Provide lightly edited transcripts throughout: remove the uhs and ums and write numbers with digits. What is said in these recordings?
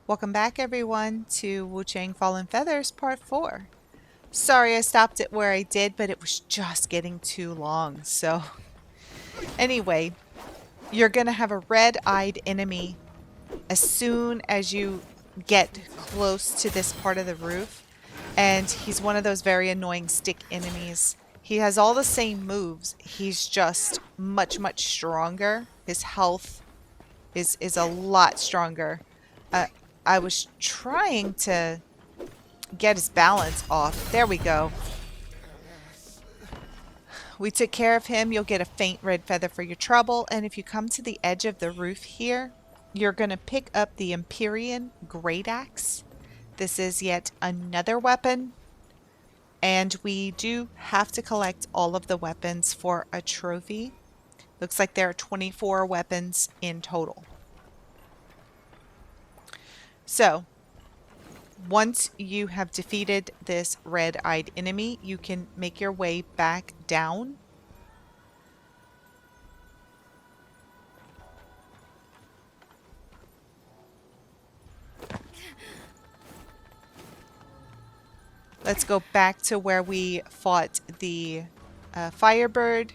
Welcome back everyone to Wuchang Fallen Feathers Part 4. Sorry I stopped it where I did, but it was just getting too long. So anyway, you're going to have a red-eyed enemy as soon as you get close to this part of the roof. And he's one of those very annoying stick enemies. He has all the same moves. He's just much stronger. His health is a lot stronger. I was trying to get his balance off. There we go. We took care of him. You'll get a faint red feather for your trouble. And if you come to the edge of the roof here, you're going to pick up the Empyrean Greataxe. This is yet another weapon. And we do have to collect all of the weapons for a trophy. Looks like there are 24 weapons in total. So, once you have defeated this red-eyed enemy, you can make your way back down. Let's go back to where we fought the Firebird.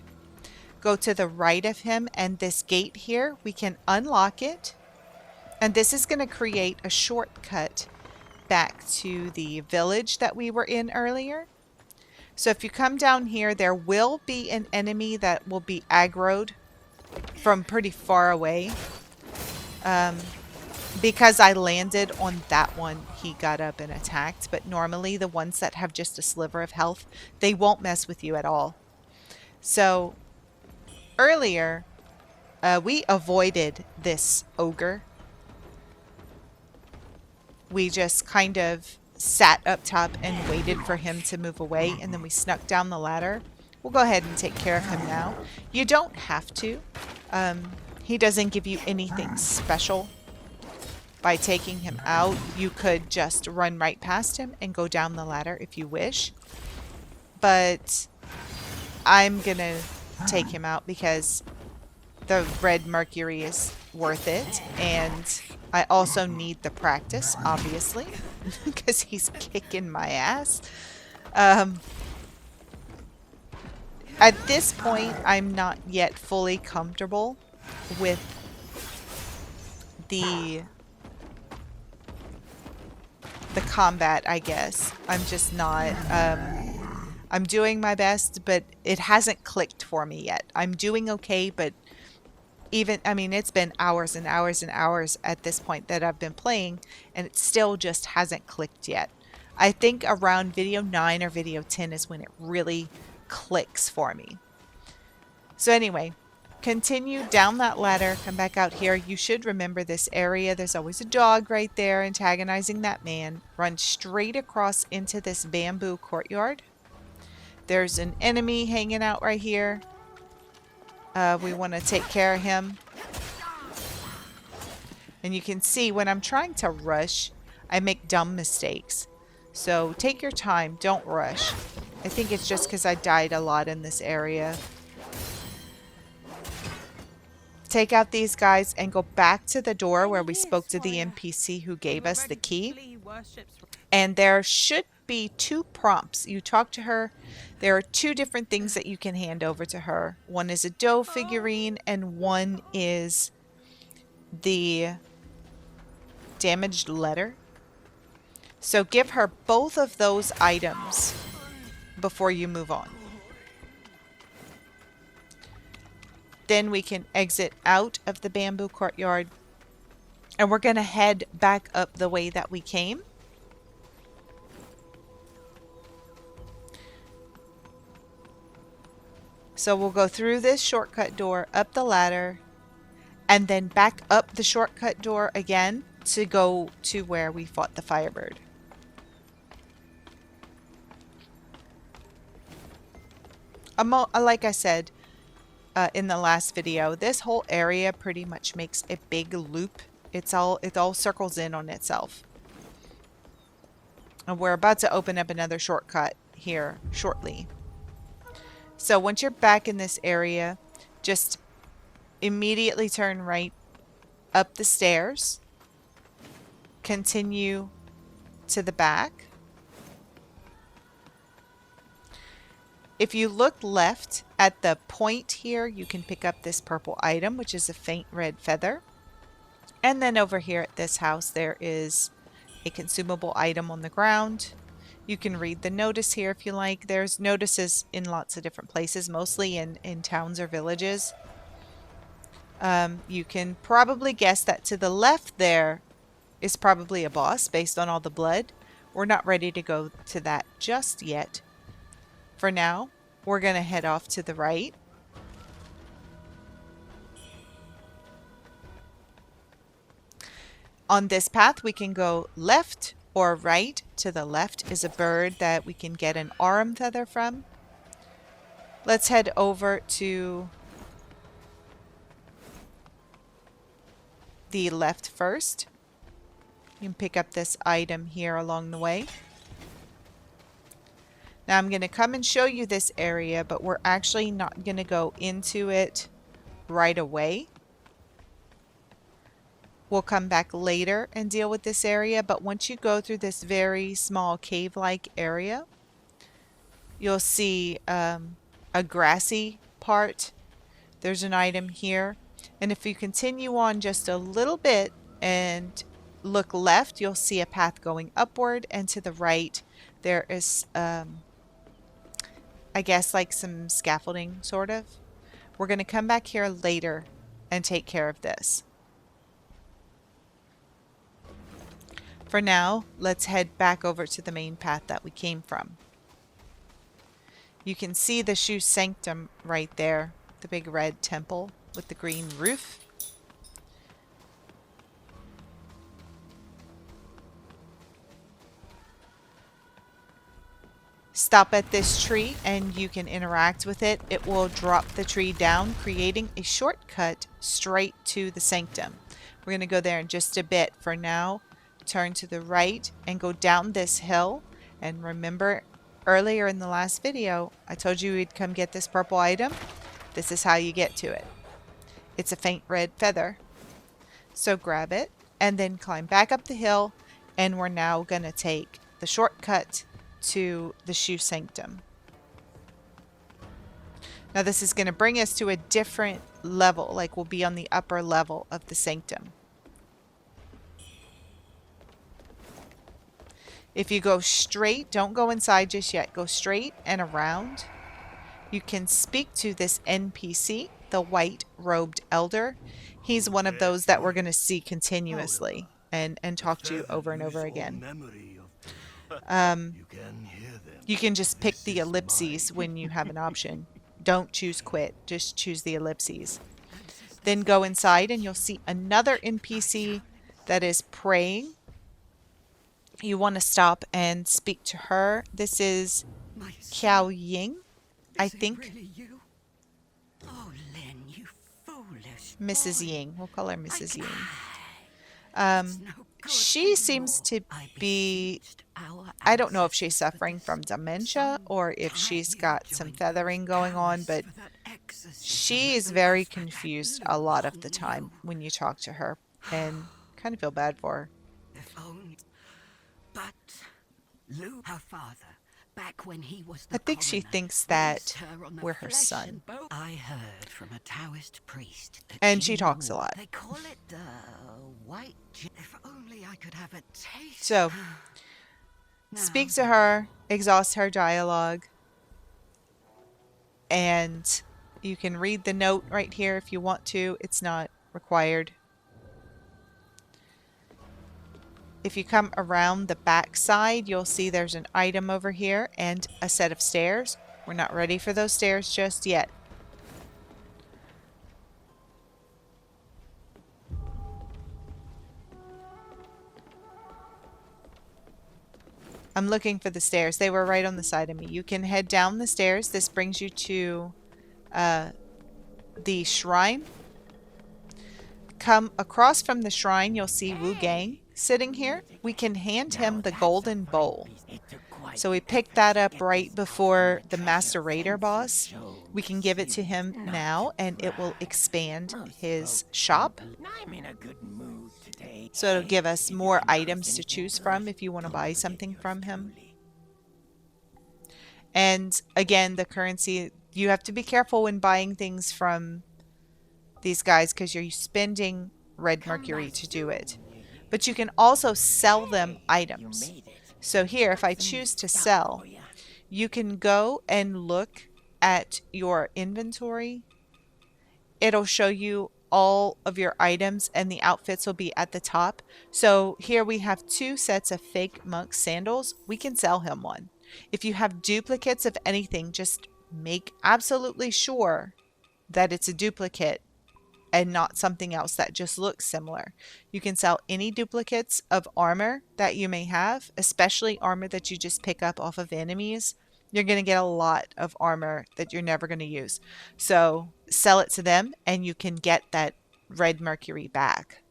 Go to the right of him, and this gate here, we can unlock it. And this is going to create a shortcut back to the village that we were in earlier. So if you come down here, there will be an enemy that will be aggroed from pretty far away. Because I landed on that one, he got up and attacked. But normally the ones that have just a sliver of health, they won't mess with you at all. So earlier, we avoided this ogre. We just kind of sat up top and waited for him to move away, and then we snuck down the ladder. We'll go ahead and take care of him now. You don't have to. He doesn't give you anything special by taking him out. You could just run right past him and go down the ladder if you wish. But I'm gonna take him out because the red mercury is worth it, and I also need the practice, obviously, because he's kicking my ass. At this point, I'm not yet fully comfortable with the combat, I guess. I'm just not. I'm doing my best, but it hasn't clicked for me yet. I'm doing okay, but I mean, it's been hours and hours and hours at this point that I've been playing, and it still just hasn't clicked yet. I think around video 9 or video 10 is when it really clicks for me. So anyway, continue down that ladder, come back out here. You should remember this area. There's always a dog right there antagonizing that man. Run straight across into this bamboo courtyard. There's an enemy hanging out right here. We want to take care of him. And you can see when I'm trying to rush, I make dumb mistakes. So take your time. Don't rush. I think it's just because I died a lot in this area. Take out these guys and go back to the door where we spoke to the NPC who gave us the key. And there should be 2 prompts. You talk to her. There are 2 different things that you can hand over to her. One is a dough figurine and one is the damaged letter. So give her both of those items before you move on. Then we can exit out of the bamboo courtyard, and we're going to head back up the way that we came. So we'll go through this shortcut door, up the ladder, and then back up the shortcut door again to go to where we fought the Firebird. Like I said in the last video, this whole area pretty much makes a big loop. It all circles in on itself. And we're about to open up another shortcut here shortly. So once you're back in this area, just immediately turn right up the stairs. continue to the back. If you look left at the point here, you can pick up this purple item, which is a faint red feather. And then over here at this house, there is a consumable item on the ground. You can read the notice here if you like. There's notices in lots of different places, mostly in towns or villages. You can probably guess that to the left there is probably a boss based on all the blood. We're not ready to go to that just yet. For now, we're going to head off to the right. On this path, we can go left or right. To the left is a bird that we can get an aurum feather from. Let's head over to the left first. You can pick up this item here along the way. Now I'm going to come and show you this area, but we're actually not going to go into it right away. We'll come back later and deal with this area, but once you go through this very small cave-like area, you'll see a grassy part. There's an item here, and if you continue on just a little bit and look left, you'll see a path going upward, and to the right there is I guess like some scaffolding, sort of. We're going to come back here later and take care of this. For now, let's head back over to the main path that we came from. You can see the Qiau Sanctum right there, the big red temple with the green roof. Stop at this tree and you can interact with it. It will drop the tree down, creating a shortcut straight to the sanctum. We're going to go there in just a bit. For now, turn to the right and go down this hill. And remember, earlier in the last video, I told you we'd come get this purple item. This is how you get to it. It's a faint red feather. So grab it and then climb back up the hill. And we're now going to take the shortcut to the Qiau Sanctum. Now this is going to bring us to a different level, like we'll be on the upper level of the sanctum. If you go straight, don't go inside just yet, go straight and around. You can speak to this NPC, the white robed elder. He's one of those that we're going to see continuously and talk to you over and over again. You can just pick the ellipses when you have an option. Don't choose quit, just choose the ellipses. Then go inside and you'll see another NPC that is praying. You want to stop and speak to her. This is Qiao Ying, I think. Mrs. Ying. We'll call her Mrs. Ying. She seems to be, I don't know if she's suffering from dementia or if she's got some feathering going on, but she is very confused a lot of the time when you talk to her, and kind of feel bad for her. But her father, back when he was I think she thinks that we're her son. I heard from a Taoist priest. And she talks a lot. They call it the white. If only I could have a taste. So, speak to her, exhaust her dialogue, and you can read the note right here if you want to. It's not required. If you come around the back side, you'll see there's an item over here and a set of stairs. We're not ready for those stairs just yet. I'm looking for the stairs. They were right on the side of me. You can head down the stairs. This brings you to the shrine. Come across from the shrine, you'll see Wuchang sitting here. We can hand him the golden bowl. So we picked that up right before the Master Raider boss. We can give it to him now and it will expand his shop. I'm in a good mood today. So it'll give us more items to choose from if you want to buy something from him. And again, the currency, you have to be careful when buying things from these guys because you're spending red mercury to do it. But you can also sell them items. So here, if I choose to sell, you can go and look at your inventory. It'll show you all of your items and the outfits will be at the top. So here we have 2 sets of fake monk sandals. We can sell him one. If you have duplicates of anything, just make absolutely sure that it's a duplicate and not something else that just looks similar. You can sell any duplicates of armor that you may have, especially armor that you just pick up off of enemies. You're going to get a lot of armor that you're never going to use. So sell it to them and you can get that red mercury back.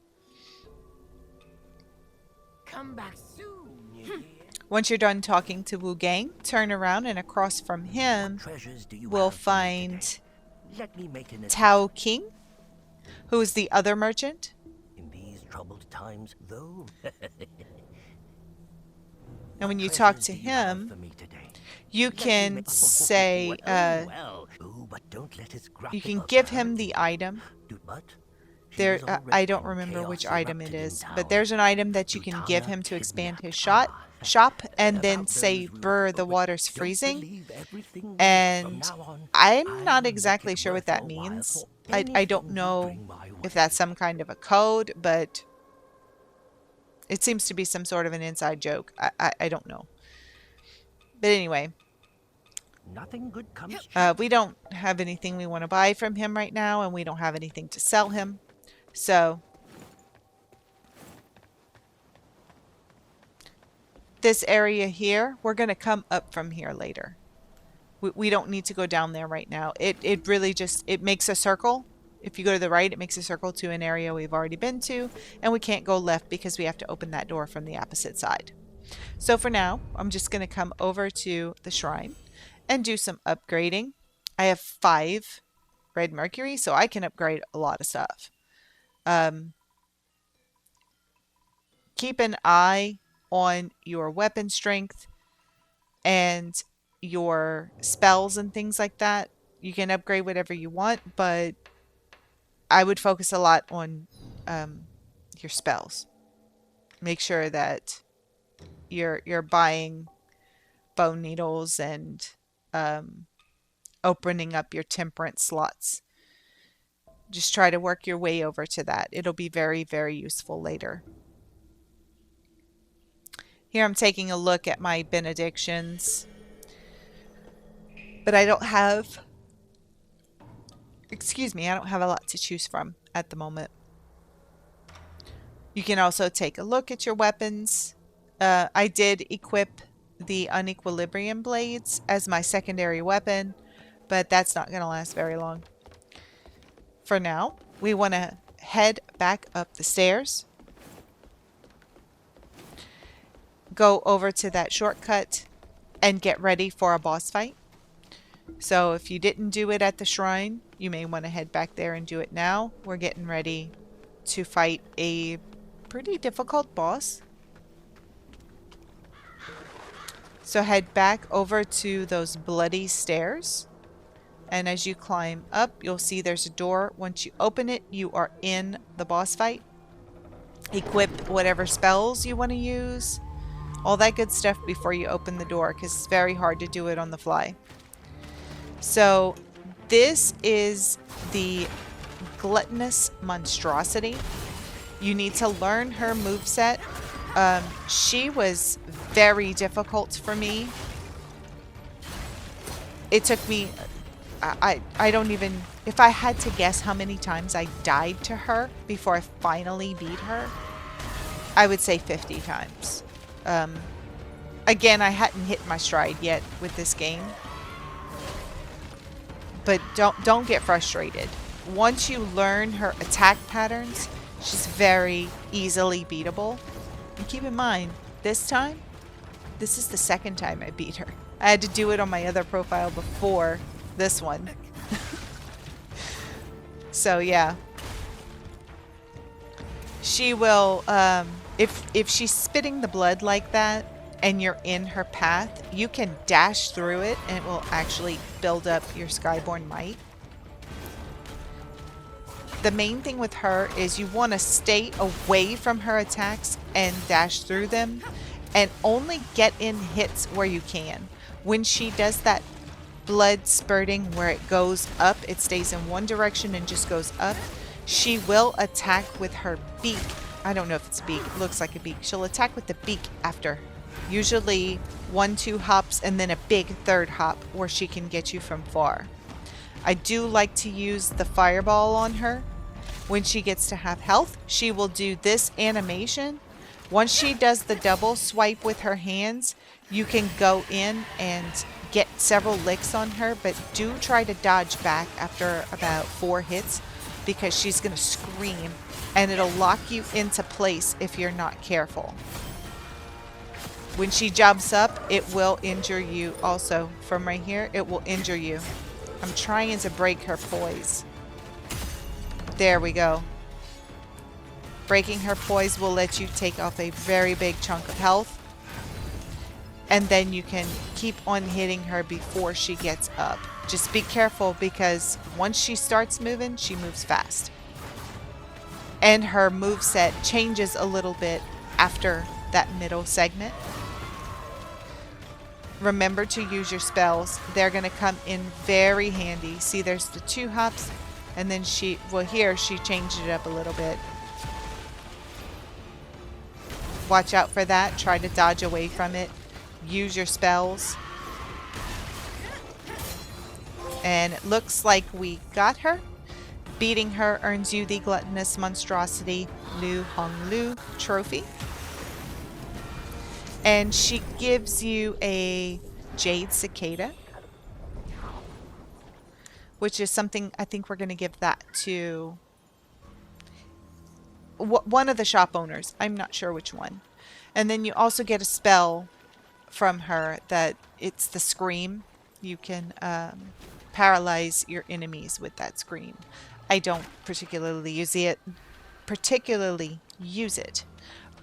Come back soon. Once you're done talking to Wuchang, turn around and across from him we'll find Tao King, who is the other merchant. In these troubled times, though. And when you talk to him, you can say, you can give him the item. There, I don't remember which item it is, but there's an item that you can give him to expand his shop, and then say, "Brr, the water's freezing." And I'm not exactly sure what that means. I don't know if that's some kind of a code, but it seems to be some sort of an inside joke. I don't know. But anyway, Nothing good comes. we don't have anything we want to buy from him right now, and we don't have anything to sell him. So this area here, we're going to come up from here later. We don't need to go down there right now. It really just, it makes a circle. If you go to the right, it makes a circle to an area we've already been to, and we can't go left because we have to open that door from the opposite side. So for now, I'm just going to come over to the shrine and do some upgrading. I have 5 red mercury, so I can upgrade a lot of stuff. Keep an eye on your weapon strength and your spells and things like that. You can upgrade whatever you want, but I would focus a lot on your spells. Make sure that you're buying bone needles and opening up your temperance slots. Just try to work your way over to that. It'll be very, very useful later. Here I'm taking a look at my benedictions, but I don't have, excuse me, I don't have a lot to choose from at the moment. You can also take a look at your weapons. I did equip the unequilibrium blades as my secondary weapon, but that's not going to last very long. For now, we want to head back up the stairs. Go over to that shortcut and get ready for a boss fight. So if you didn't do it at the shrine, you may want to head back there and do it now. We're getting ready to fight a pretty difficult boss. So head back over to those bloody stairs. And as you climb up, you'll see there's a door. Once you open it, you are in the boss fight. Equip whatever spells you want to use. All that good stuff before you open the door, because it's very hard to do it on the fly. So this is the Guttonous Monstrosity. You need to learn her moveset. She was very difficult for me. It took me, I don't even, if I had to guess how many times I died to her before I finally beat her, I would say 50 times. Again, I hadn't hit my stride yet with this game. But don't get frustrated. Once you learn her attack patterns, she's very easily beatable. And keep in mind, this is the second time I beat her. I had to do it on my other profile before this one. So yeah. She will, if she's spitting the blood like that and you're in her path, you can dash through it and it will actually build up your Skyborn might. The main thing with her is you want to stay away from her attacks and dash through them and only get in hits where you can. When she does that blood spurting where it goes up, it stays in one direction and just goes up, she will attack with her beak. I don't know if it's beak, it looks like a beak. She'll attack with the beak after. Usually 1-2 hops and then a big third hop where she can get you from far. I do like to use the fireball on her. When she gets to have health, she will do this animation. Once she does the double swipe with her hands, you can go in and get several licks on her, but do try to dodge back after about 4 hits because she's going to scream and it'll lock you into place if you're not careful. When she jumps up, it will injure you also. From right here, it will injure you. I'm trying to break her poise. There we go. Breaking her poise will let you take off a very big chunk of health. And then you can keep on hitting her before she gets up. Just be careful because once she starts moving, she moves fast. And her moveset changes a little bit after that middle segment. Remember to use your spells. They're going to come in very handy. See, there's the 2 hops. And then she, well, here she changed it up a little bit. Watch out for that. Try to dodge away from it. Use your spells. And it looks like we got her. Beating her earns you the Gluttonous Monstrosity Hongliu trophy. And she gives you a Jade Cicada, which is something I think we're going to give that to one of the shop owners. I'm not sure which one. And then you also get a spell from her that it's the Scream. You can paralyze your enemies with that Scream. I don't particularly use it,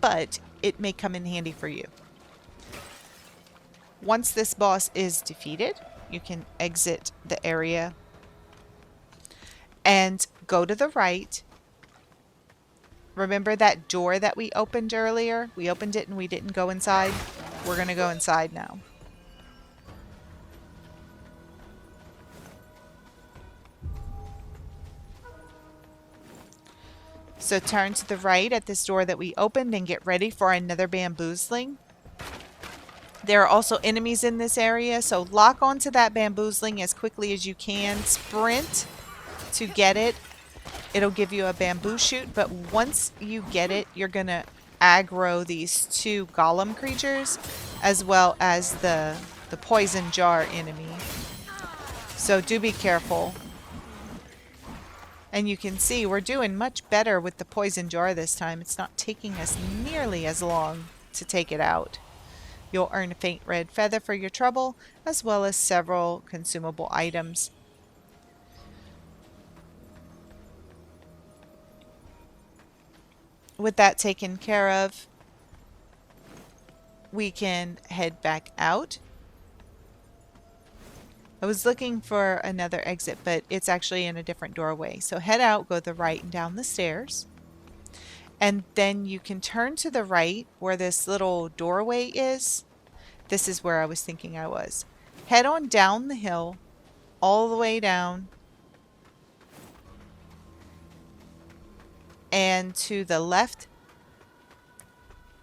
but it may come in handy for you. Once this boss is defeated, you can exit the area and go to the right. Remember that door that we opened earlier? We opened it and we didn't go inside. We're going to go inside now. So turn to the right at this door that we opened and get ready for another bamboozling. There are also enemies in this area, so lock onto that bamboozling as quickly as you can. Sprint to get it. It'll give you a bamboo shoot, but once you get it, you're going to aggro these 2 golem creatures as well as the poison jar enemy. So do be careful. And you can see we're doing much better with the poison jar this time. It's not taking us nearly as long to take it out. You'll earn a faint red feather for your trouble, as well as several consumable items. With that taken care of, we can head back out. I was looking for another exit, but it's actually in a different doorway. So head out, go the right and down the stairs. And then you can turn to the right where this little doorway is. This is where I was thinking I was. Head on down the hill, all the way down. And to the left,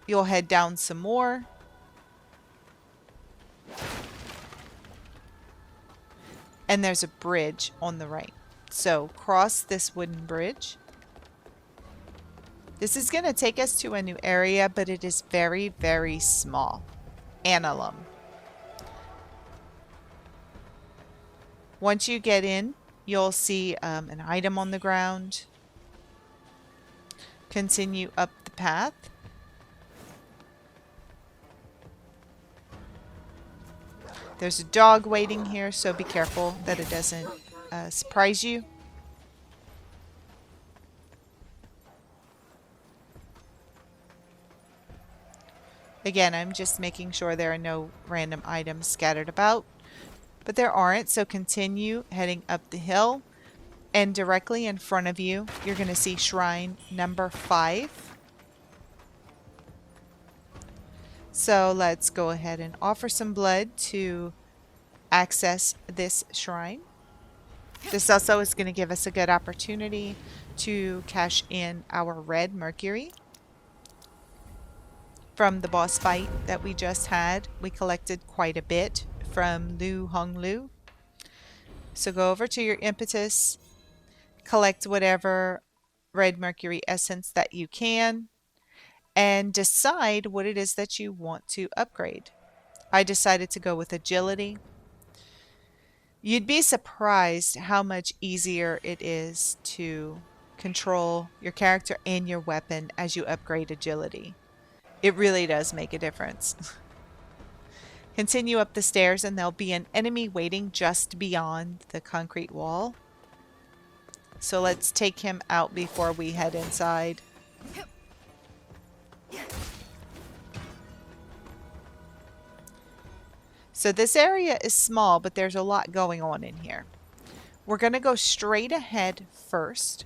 you'll head down some more. And there's a bridge on the right. So cross this wooden bridge. This is going to take us to a new area, but it is very, very small. Annulum. Once you get in, you'll see an item on the ground. Continue up the path. There's a dog waiting here, so be careful that it doesn't surprise you. Again, I'm just making sure there are no random items scattered about, but there aren't, so continue heading up the hill, and directly in front of you, you're going to see shrine number 5. So let's go ahead and offer some blood to access this shrine. This also is going to give us a good opportunity to cash in our red mercury. From the boss fight that we just had, we collected quite a bit from Hongliu. So go over to your impetus, collect whatever red mercury essence that you can, and decide what it is that you want to upgrade. I decided to go with agility. You'd be surprised how much easier it is to control your character and your weapon as you upgrade agility. It really does make a difference. Continue up the stairs and there'll be an enemy waiting just beyond the concrete wall. So let's take him out before we head inside. So this area is small, but there's a lot going on in here. We're going to go straight ahead first.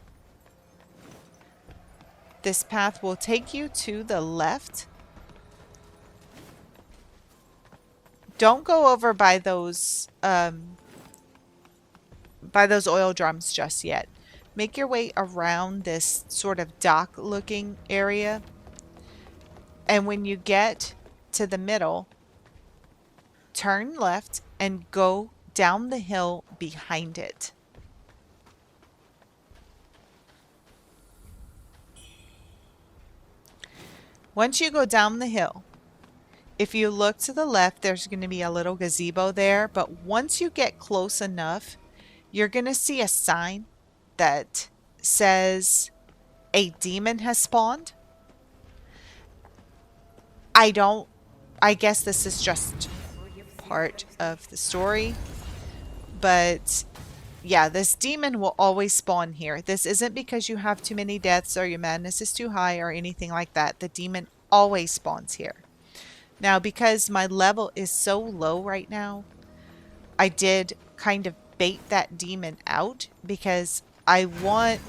This path will take you to the left. Don't go over by those oil drums just yet. Make your way around this sort of dock-looking area. And when you get to the middle, turn left and go down the hill behind it. Once you go down the hill, if you look to the left, there's going to be a little gazebo there. But once you get close enough, you're going to see a sign that says a demon has spawned. I guess this is just part of the story, but yeah, this demon will always spawn here. This isn't because you have too many deaths or your madness is too high or anything like that. The demon always spawns here. Now, because my level is so low right now, I did kind of bait that demon out because I want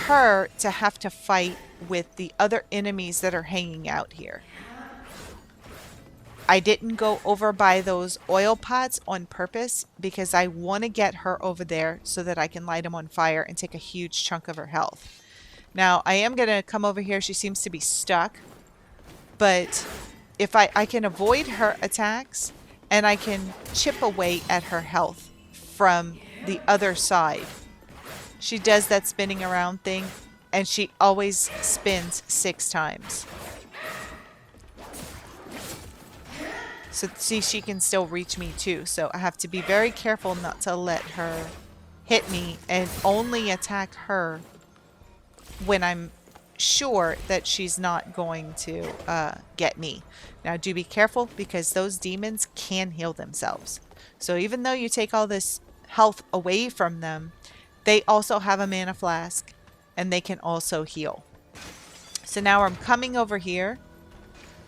her to have to fight with the other enemies that are hanging out here. I didn't go over by those oil pots on purpose because I want to get her over there so that I can light them on fire and take a huge chunk of her health. Now, I am going to come over here. She seems to be stuck. But if I can avoid her attacks and I can chip away at her health from the other side. She does that spinning around thing and she always spins 6 times. So see, she can still reach me too. So I have to be very careful not to let her hit me and only attack her when I'm sure that she's not going to get me. Now do be careful because those demons can heal themselves. So even though you take all this health away from them, they also have a mana flask and they can also heal. So now I'm coming over here.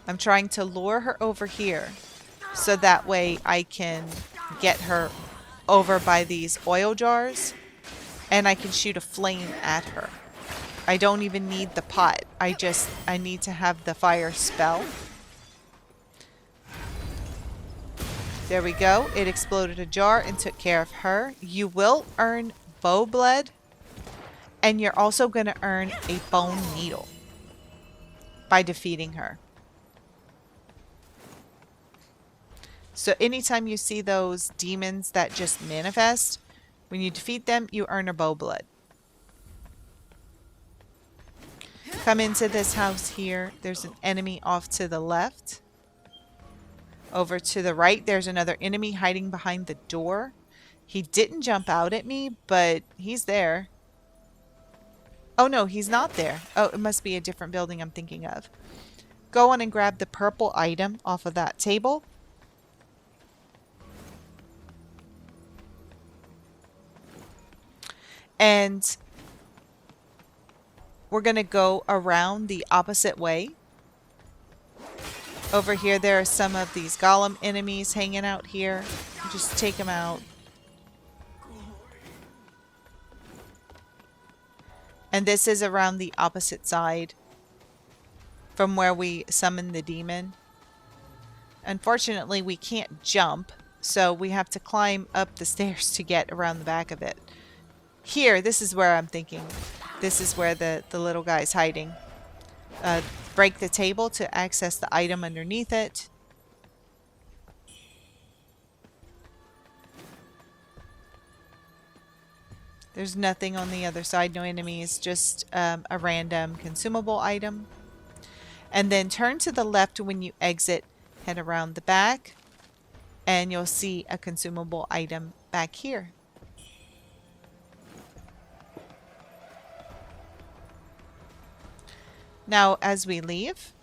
I'm trying to lure her over here so that way I can get her over by these oil jars and I can shoot a flame at her. I don't even need the pot. I need to have the fire spell. There we go. It exploded a jar and took care of her. You will earn bow blood and you're also going to earn a bone needle by defeating her. So anytime you see those demons that just manifest, when you defeat them, you earn a bow blood. Come into this house here. There's an enemy off to the left. Over to the right, there's another enemy hiding behind the door. He didn't jump out at me, but he's there. Oh no, he's not there. Oh, it must be a different building I'm thinking of. Go on and grab the purple item off of that table. And we're going to go around the opposite way. Over here, there are some of these golem enemies hanging out here. Just take them out. And this is around the opposite side from where we summoned the demon. Unfortunately, we can't jump, so we have to climb up the stairs to get around the back of it. Here, this is where I'm thinking. This is where the little guy's hiding. Break the table to access the item underneath it. There's nothing on the other side, no enemies, just a random consumable item. And then turn to the left when you exit, head around the back, and you'll see a consumable item back here. Now, as we leave,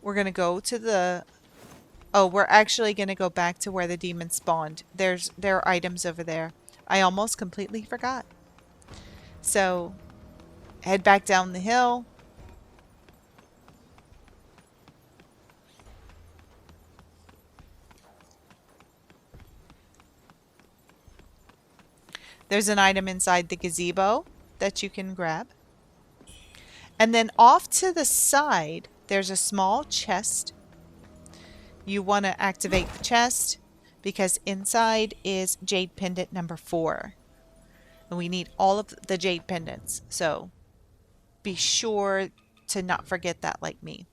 we're going to go to the... Oh, we're actually going to go back to where the demon spawned. There are items over there. I almost completely forgot. So, head back down the hill. There's an item inside the gazebo that you can grab. And then off to the side, there's a small chest. You want to activate the chest because inside is Jade Pendant number 4. And we need all of the Jade Pendants. So be sure to not forget that like me.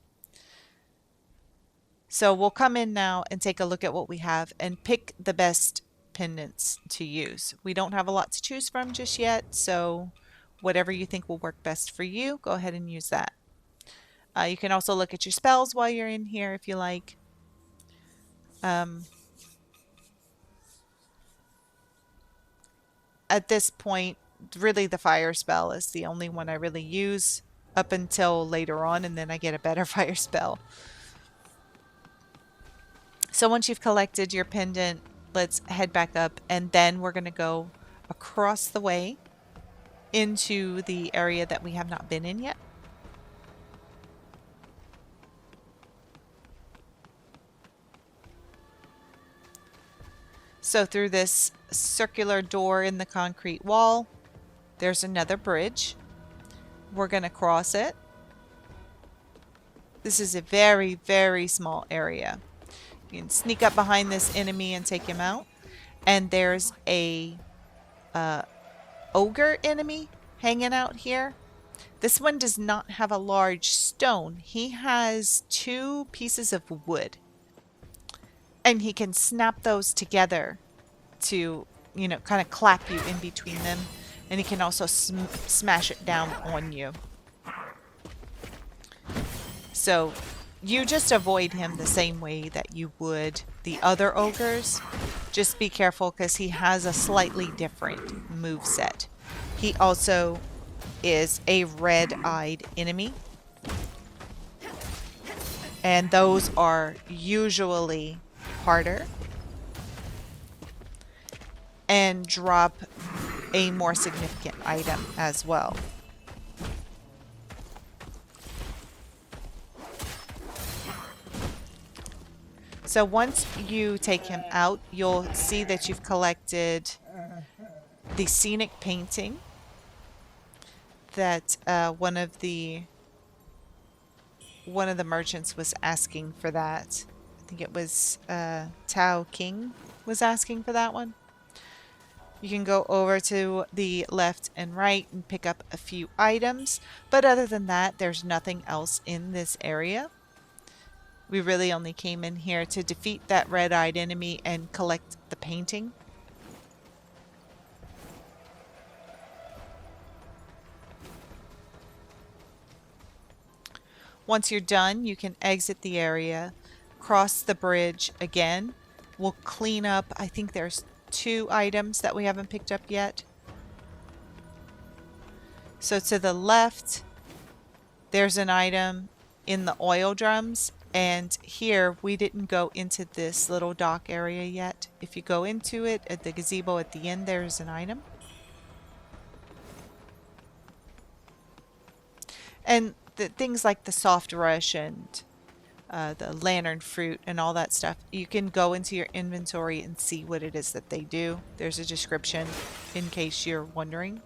So we'll come in now and take a look at what we have and pick the best pendants to use. We don't have a lot to choose from just yet, so whatever you think will work best for you, go ahead and use that. You can also look at your spells while you're in here if you like. At this point, really the fire spell is the only one I really use up until later on, and then I get a better fire spell. So once you've collected your pendant, let's head back up, and then we're going to go across the way into the area that we have not been in yet. So through this circular door in the concrete wall, there's another bridge. We're going to cross it. This is a very, very small area. You can sneak up behind this enemy and take him out. And there's a ogre enemy hanging out here. This one does not have a large stone. He has 2 pieces of wood. And he can snap those together to, you know, kind of clap you in between them. And he can also smash it down on you. So you just avoid him the same way that you would the other ogres. Just be careful because he has a slightly different moveset. He also is a red-eyed enemy. And those are usually harder and drop a more significant item as well. So once you take him out, you'll see that you've collected the scenic painting that one of the merchants was asking for that. I think it was Qing was asking for that one. You can go over to the left and right and pick up a few items, but other than that, there's nothing else in this area. We really only came in here to defeat that red-eyed enemy and collect the painting. Once you're done, you can exit the area, cross the bridge again. We'll clean up, I think there's 2 items that we haven't picked up yet. So to the left, there's an item in the oil drums. And here, we didn't go into this little dock area yet. If you go into it, at the gazebo at the end, there's an item. And things like the soft rush and the lantern fruit and all that stuff. You can go into your inventory and see what it is that they do. There's a description in case you're wondering.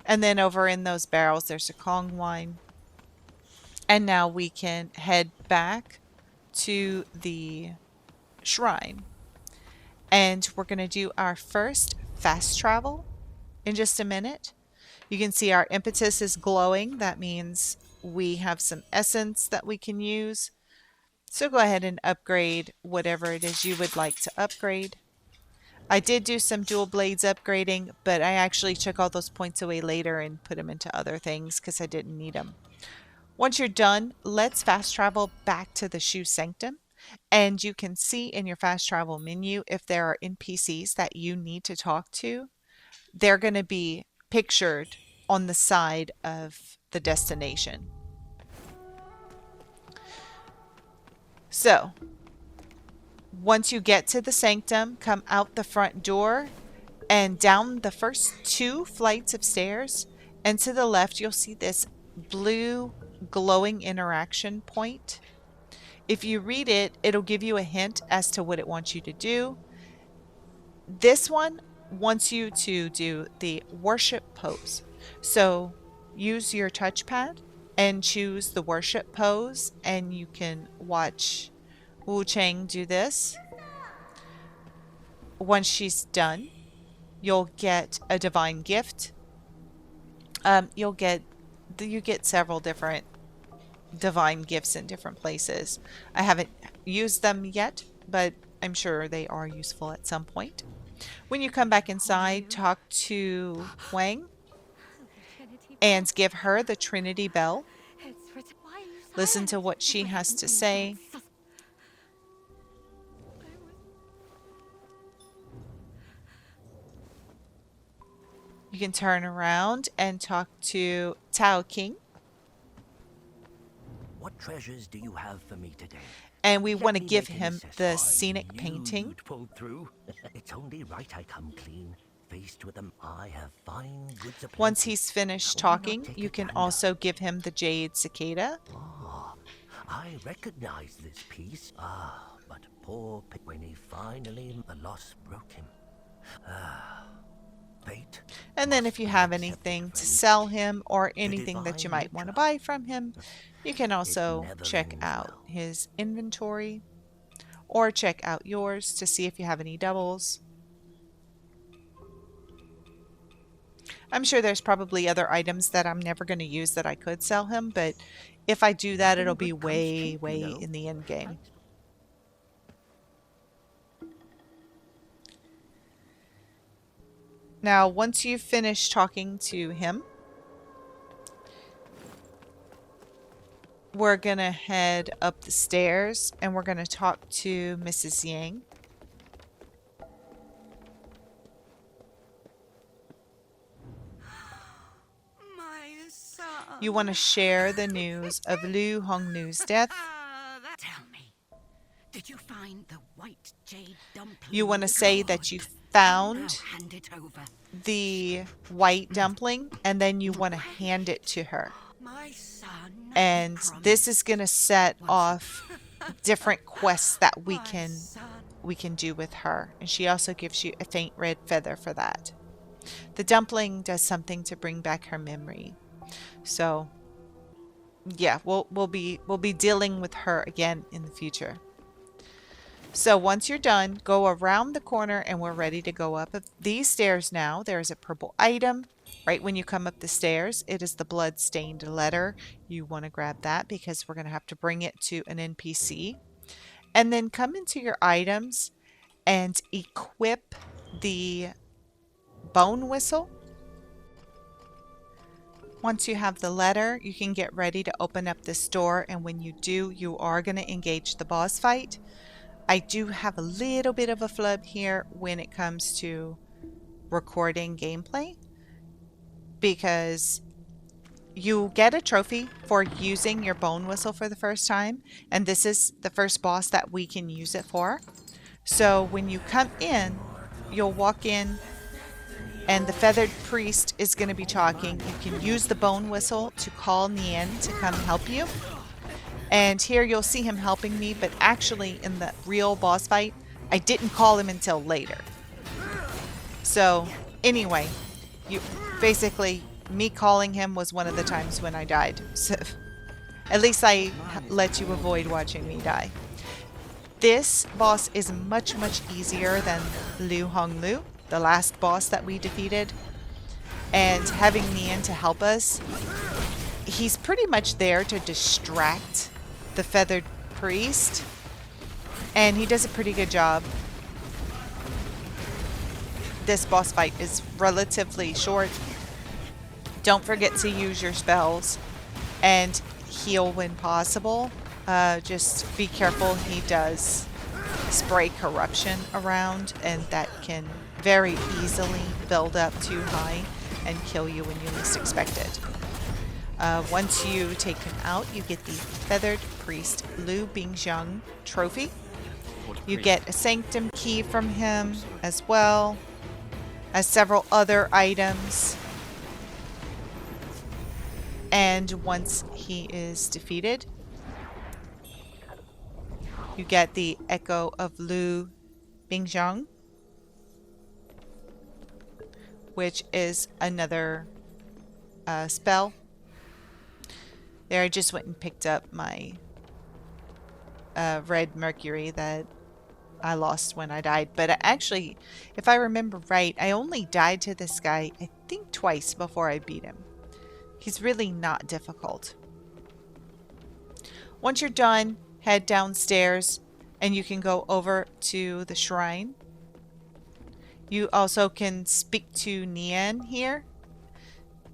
And then over in those barrels, there's a Kong wine. And now we can head back to the shrine. And we're going to do our first fast travel in just a minute. You can see our impetus is glowing. That means we have some essence that we can use. So go ahead and upgrade whatever it is you would like to upgrade. I did do some dual blades upgrading, but I actually took all those points away later and put them into other things because I didn't need them. Once you're done, let's fast travel back to the Shu Sanctum. And you can see in your fast travel menu if there are NPCs that you need to talk to. They're going to be pictured on the side of the destination. So, once you get to the Sanctum, come out the front door and down the first 2 flights of stairs, and to the left you'll see this blue glowing interaction point. If you read it, it'll give you a hint as to what it wants you to do. This one wants you to do the worship pose. So use your touchpad and choose the worship pose, and you can watch Wuchang do this. Once she's done, you'll get a divine gift. You get several different divine gifts in different places. I haven't used them yet, but I'm sure they are useful at some point. When you come back inside, talk to Huang and give her the Trinity Bell. Listen to what she has to say. You can turn around and talk to Qiao. What treasures do you have for me today? And we Let want to me give make an him assessment. the I scenic knew painting. you'd pulled through. It's only right I come clean. Faced with them, I have fine goods aplenty. Once he's finished Why not talking, take you a can gander? also give him the Jade cicada. Ah, I recognize this piece. Ah, but poor when he finally, the loss broke him. Ah, fate. And then must if you be have accepted, anything to friend. sell him or anything that you divine might want to nature. buy from him, you can also never check ends out well. his inventory or check out yours to see if you have any doubles. I'm sure there's probably other items that I'm never going to use that I could sell him, but if I do that, Nothing it'll be good comes way, cheap, you way know. in the end game. Now, once you've finished talking to him, we're going to head up the stairs and we're going to talk to Mrs. Ying. My son. You want to share the news of Liu Hongliu's death. Tell me, did you find the white jade dumpling? You want to say that you Good. found Now hand it over. the white dumpling and then you want to hand it to her. My son. And this is going to set What's- off different quests that we My can son. do with her. And she also gives you a faint red feather for that. The dumpling does something to bring back her memory. So yeah, we'll be dealing with her again in the future. So once you're done, go around the corner and we're ready to go up these stairs now. There's a purple item right when you come up the stairs. It is the Bloodstained Letter. You want to grab that because we're going to have to bring it to an NPC. And then come into your items and equip the bone whistle. Once you have the letter, you can get ready to open up this door, and when you do, you are going to engage the boss fight. I do have a little bit of a flub here when it comes to recording gameplay because you get a trophy for using your bone whistle for the first time, and this is the first boss that we can use it for. So when you come in, you'll walk in and the feathered priest is going to be talking. You can use the bone whistle to call Nian to come help you. And here you'll see him helping me, but actually in the real boss fight, I didn't call him until later. So anyway, basically me calling him was one of the times when I died. So at least I let you avoid watching me die. This boss is much easier than Hongliu, the last boss that we defeated. And having Nian to help us, he's pretty much there to distract the feathered priest, and he does a pretty good job. This boss fight is relatively short. Don't forget to use your spells and heal when possible. Just be careful, he does spray corruption around, and that can very easily build up too high and kill you when you least expect it. Once you take him out, you get the Feathered Priest Bingzhang trophy. You get a Sanctum key from him as well as several other items. And once he is defeated, you get the Echo of Bingzhang, which is another spell. There, I just went and picked up my red mercury that I lost when I died. But actually, if I remember right, I only died to this guy, I think twice before I beat him. He's really not difficult. Once you're done, head downstairs and you can go over to the shrine. You also can speak to Nian here.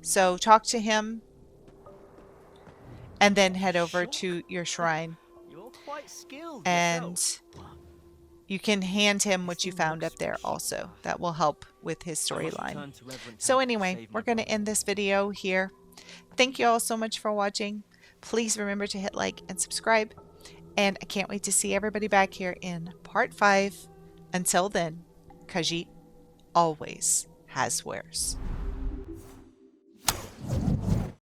So talk to him and then head over to your shrine. You're quite skilled And yourself. you can hand him what you found up there also. That will help with his storyline. So anyway, we're going to end this video here. Thank you all so much for watching. Please remember to hit like and subscribe. And I can't wait to see everybody back here in part 5. Until then, Khajiit always has wares.